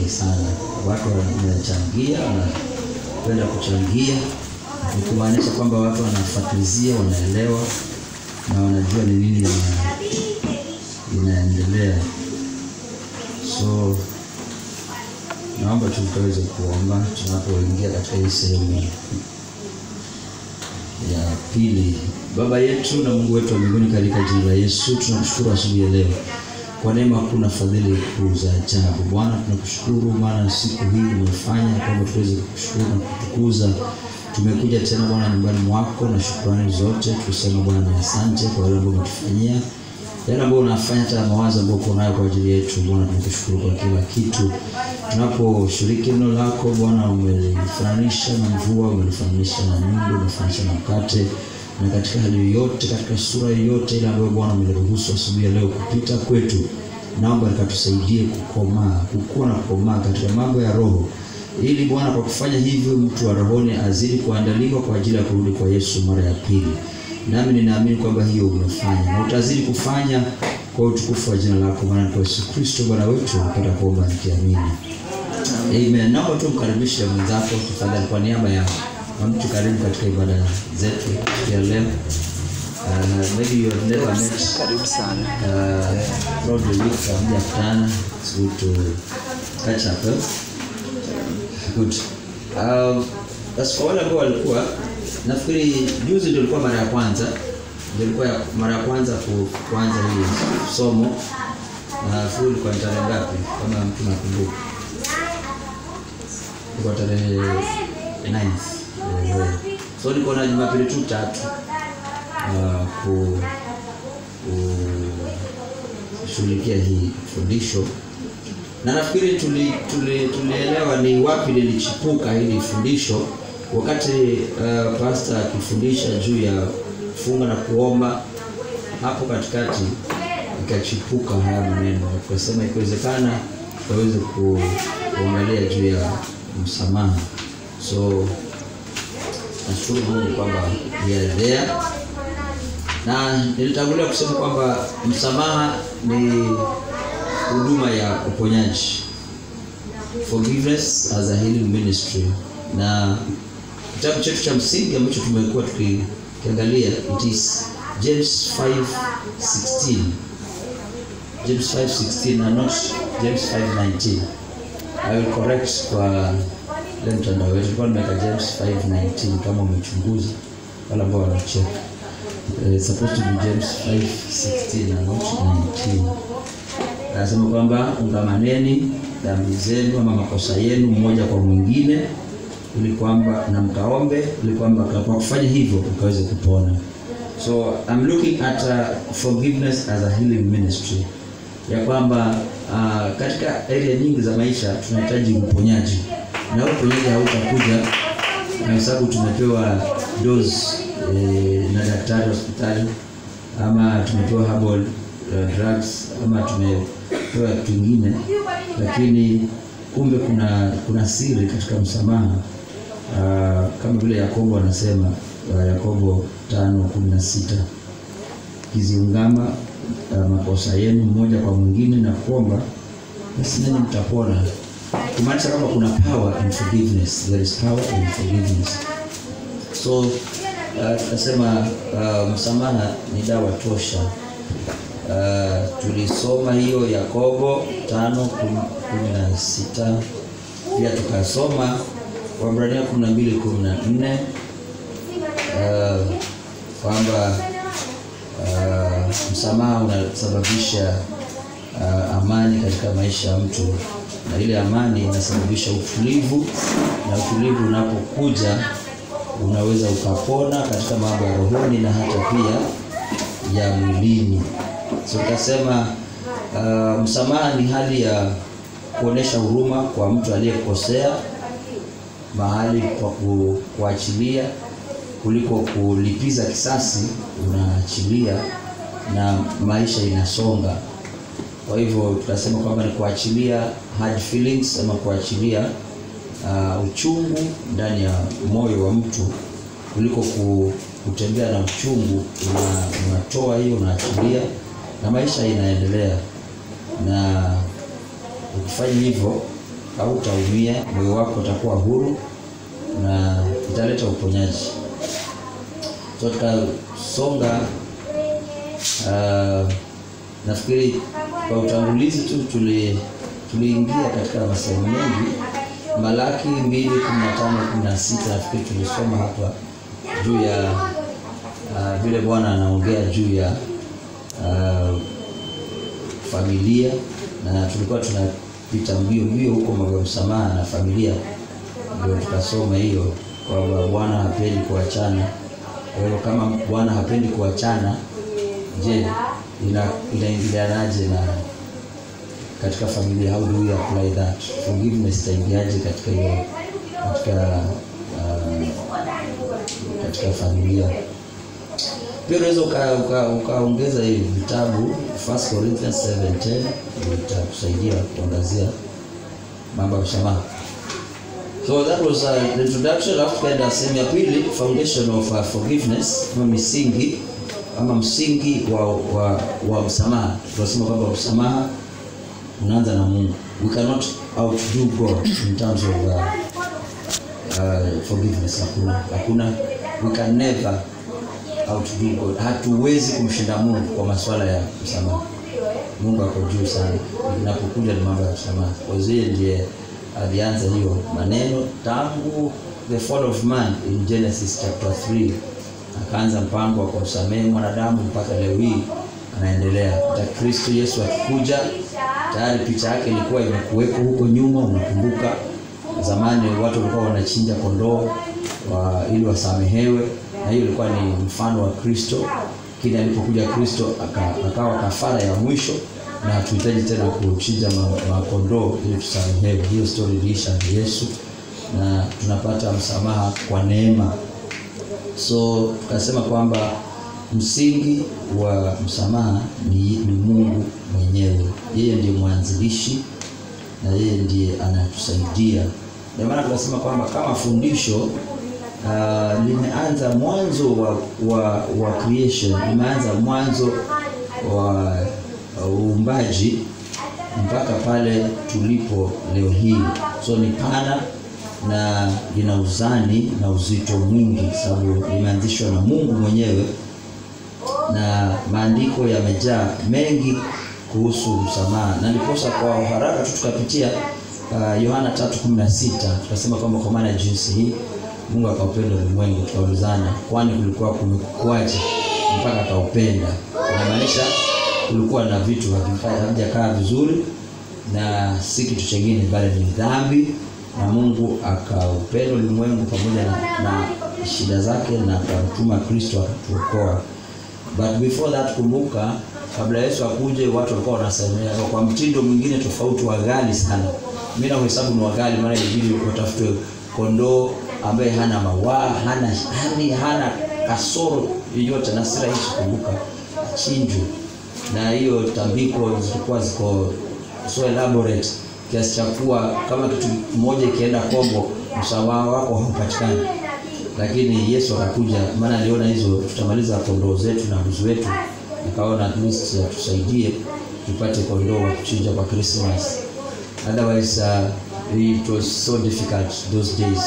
wengi sana. Watu wanachangia, wanapenda kuchangia, ni kumaanisha kwamba watu wanafuatilia, wanaelewa na wanajua ni nini inaendelea. So naomba tukaweze kuomba tunapoingia katika hii sehemu ya pili. Baba yetu na Mungu wetu wa mbinguni, katika jina la Yesu tunakushukuru asubuhi ya leo kwa neema kuna fadhili kuu za ajabu. Bwana, tunakushukuru maana siku hii umefanya kwamba tuweze kukushukuru na kutukuza. Tumekuja tena Bwana nyumbani mwako na shukrani zote tuseme Bwana asante kwa yale ambayo umetufanyia, yale ambayo unafanya, hata mawazo ambayo uko nayo kwa ajili yetu. Bwana, tunakushukuru kwa kila kitu. Tunaposhiriki neno lako Bwana, umelifananisha na mvua, umelifananisha na nyundo, umelifananisha na mkate, na katika hali yote, katika sura yote ile ambayo Bwana umeruhusu asubuhi ya leo kupita kwetu, naomba ukatusaidie kukomaa, kukua na kukomaa katika mambo ya roho, ili Bwana kwa kufanya hivyo mtu wa rohoni azidi kuandaliwa kwa ajili ya kurudi kwa Yesu mara ya pili. Nami ninaamini kwamba hiyo umefanya na utazidi kufanya kwa utukufu wa jina lako, maana kwa Yesu Kristo Bwana wetu napata kuomba nikiamini. Amen. Naomba tumkaribishe mwenzako tafadhali kwa niaba ya mtu karibu katika ibada zetu ya leo. Maybe you have never met. Karibu sana. Probably hamjakutana. It's good to catch up. Good. Basi kwa wale ambao walikuwa, nafikiri juzi ndio ilikuwa mara ya kwanza. Ndio ilikuwa mara ya kwanza kuanza hili somo. Na full kwa tarehe ngapi kama mtu nakumbuka? Kwa tarehe 9th. So niko na Jumapili tu tatu kushughulikia hii fundisho, na nafikiri tulielewa ni wapi lilichipuka hili fundisho wakati pastor akifundisha juu ya funga na kuomba. Hapo katikati ikachipuka haya maneno, tukasema ikiwezekana tuweze kuangalia juu ya msamaha. So nashukuru Mungu kwamba we are there. Na nilitangulia kusema kwamba msamaha ni huduma ya uponyaji, forgiveness as a healing ministry. Na kitabu chetu cha msingi ambacho tumekuwa tukiangalia, it is James 5:16. James 5:16 and not James 5:19. I will correct kwa mtandao wetu, kwa nimeka James 5:19 kama umechunguza wala ambao wanacheck. It's supposed to be James 5:16 and not 19. Anasema kwamba ungamaneni dhambi zenu ama makosa yenu mmoja kwa mwingine, ili kwamba na mkaombe ili kwamba kwa kufanya hivyo ukaweze kupona. So I'm looking at forgiveness as a healing ministry, ya kwamba katika area nyingi za maisha tunahitaji uponyaji, na uponyaji hautakuja kwa sababu tumepewa dose na daktari hospitali, ama tumepewa herbal drugs, ama tumepewa kitu kingine, lakini kumbe kuna siri katika msamaha. Kama vile Yakobo anasema, Yakobo 5:16, kiziungama makosa yenu mmoja kwa mwingine na kuomba, basi nanyi mtapona. Kumaanisha kama kuna power in forgiveness, there is power in forgiveness. So tunasema msamaha ni dawa tosha. Tulisoma hiyo Yakobo 5:16, pia tukasoma Waebrania 12:14 kwamba msamaha unasababisha amani katika maisha ya mtu, na ile amani inasababisha utulivu, na utulivu unapokuja unaweza ukapona katika mambo ya rohoni na hata pia ya mwilini. So tukasema msamaha ni hali ya kuonesha huruma kwa mtu aliyekosea, mahali kwa kuachilia kuliko kulipiza kisasi, unaachilia na maisha inasonga. Kwa hivyo tukasema kwamba ni kuachilia hard feelings, ama kuachilia uchungu ndani ya moyo wa mtu kuliko kutembea na uchungu. Unatoa hiyo, unaachilia na maisha inaendelea. Na ukifanya hivyo hautaumia, moyo wako utakuwa huru na italeta uponyaji. So tukasonga, nafikiri kwa utangulizi tu tuliingia katika masomo mengi. Malaki 2:15-16 nafikiri tulisoma hapa juu ya vile Bwana anaongea juu ya familia, na tulikuwa tunapita mbio huko mambo ya msamaha na familia. Ndio tukasoma hiyo kwamba Bwana hapendi kuachana. Kwa hiyo kama Bwana hapendi kuachana, je, inaingilianaje na katika familia? How do we apply that? Forgiveness itaingiaje katika hiyo katika familia? Pia unaweza ukaongeza hivi vitabu 1 Corinthians 7:10 itakusaidia kuangazia mambo ya msamaha. So that was the introduction. Alafu kaenda sehemu ya pili, foundation of forgiveness, kama misingi ama msingi wa msamaha. Tunasema kwamba msamaha unaanza na Mungu. We cannot outdo God in terms of forgiveness. Hakuna, we can never outdo God. Hatuwezi kumshinda Mungu kwa masuala ya msamaha. Mungu ako juu sana inapokuja ni mambo ya msamaha. Kwa hiyo ndiye alianza hiyo maneno tangu the fall of man in Genesis chapter 3. Akaanza mpango wa kusamehe mwanadamu mpaka leo hii anaendelea. Hata Kristo Yesu akikuja, tayari picha yake ilikuwa imekuwepo huko nyuma. Unakumbuka zamani watu walikuwa wanachinja kondoo ili wasamehewe, na hiyo ilikuwa ni mfano wa Kristo. Kile alipokuja Kristo akawa kafara ya mwisho, na hatuhitaji tena kuchinja kondoo ili tusamehewe. Hiyo story iliisha na Yesu, na tunapata msamaha kwa neema. So tukasema kwamba msingi wa msamaha ni Mungu mwenyewe. Yeye ndiye mwanzilishi na yeye ndiye anatusaidia. Ndio maana tunasema kwamba kama fundisho limeanza mwanzo wa creation, limeanza mwanzo wa uumbaji mpaka pale tulipo leo hii. So ni pana na lina uzani na uzito mwingi, sababu limeanzishwa na Mungu mwenyewe, na maandiko yamejaa mengi kuhusu msamaha. Na ndiposa kwa haraka tu tukapitia Yohana 3:16. Tukasema kwamba kwa maana jinsi hii Mungu akaupenda ulimwengu, tukaulizana kwani kulikuwa kumekuaje mpaka akaupenda. Inamaanisha kulikuwa na vitu havijakaa vizuri, na si kitu kingine bali ni dhambi, na Mungu akaupenda ulimwengu pamoja na shida zake, na akamtuma Kristo akatuokoa. But before that, kumbuka kabla Yesu akuje, watu walikuwa wanasemea kwa mtindo mwingine tofauti wa ghali sana. Mimi na hesabu ni wa ghali, maana ilibidi utafute kondoo ambaye hana mawaa, hana kasoro yoyote, na sira hizo kumbuka chinjwe. Na hiyo tambiko zilikuwa ziko so elaborate kiasi cha kuwa kama kitu kimoja kienda kombo, msamaha wako haupatikani. Lakini Yesu akakuja, maana aliona hizo tutamaliza kondoo zetu na mbuzi wetu, akaona at least tusaidie tupate kondoo wa kuchinja kwa Christmas. Otherwise it was so difficult those days,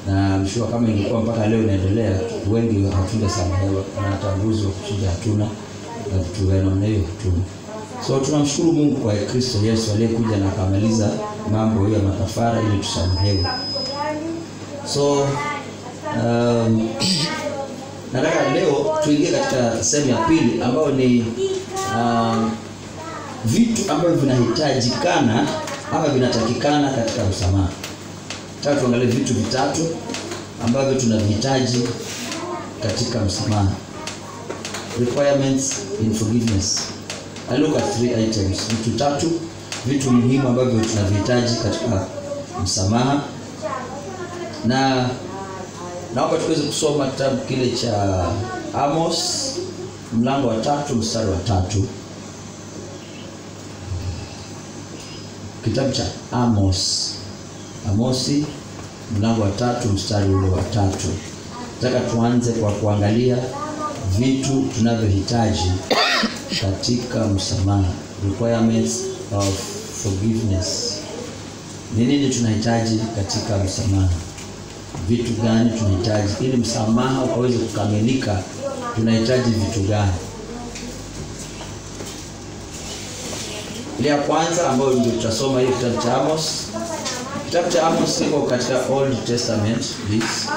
na mshua kama ingekuwa mpaka leo inaendelea, wengi hatungesamehewa, na hata mbuzi wa kuchinja hatuna, na vitu vya namna hiyo hatuna. So tunamshukuru Mungu kwa Kristo Yesu aliyekuja na akamaliza mambo ya makafara ili tusamehewe. So nataka leo tuingie katika sehemu ya pili, ambayo ni vitu ambavyo vinahitajikana ama vinatakikana katika msamaha. Nataka tuangalie vitu vitatu ambavyo tunavihitaji katika msamaha. Requirements in forgiveness. I look at 3 items. Vitu tatu, vitu muhimu ambavyo tunavihitaji katika msamaha. Na naomba tuweze kusoma kitabu kile cha Amos mlango wa 3 mstari wa 3. Kitabu cha Amosi mlango wa 3 mstari ule wa 3. Nataka tuanze kwa kuangalia vitu tunavyohitaji katika msamaha. Requirements of forgiveness. Ni nini tunahitaji katika msamaha? Vitu gani tunahitaji ili msamaha ukaweze kukamilika? Tunahitaji vitu gani? Ile ya kwanza ambayo ndio tutasoma hii kitabu cha Amos. Kitabu cha Amos kiko katika Old Testament, please.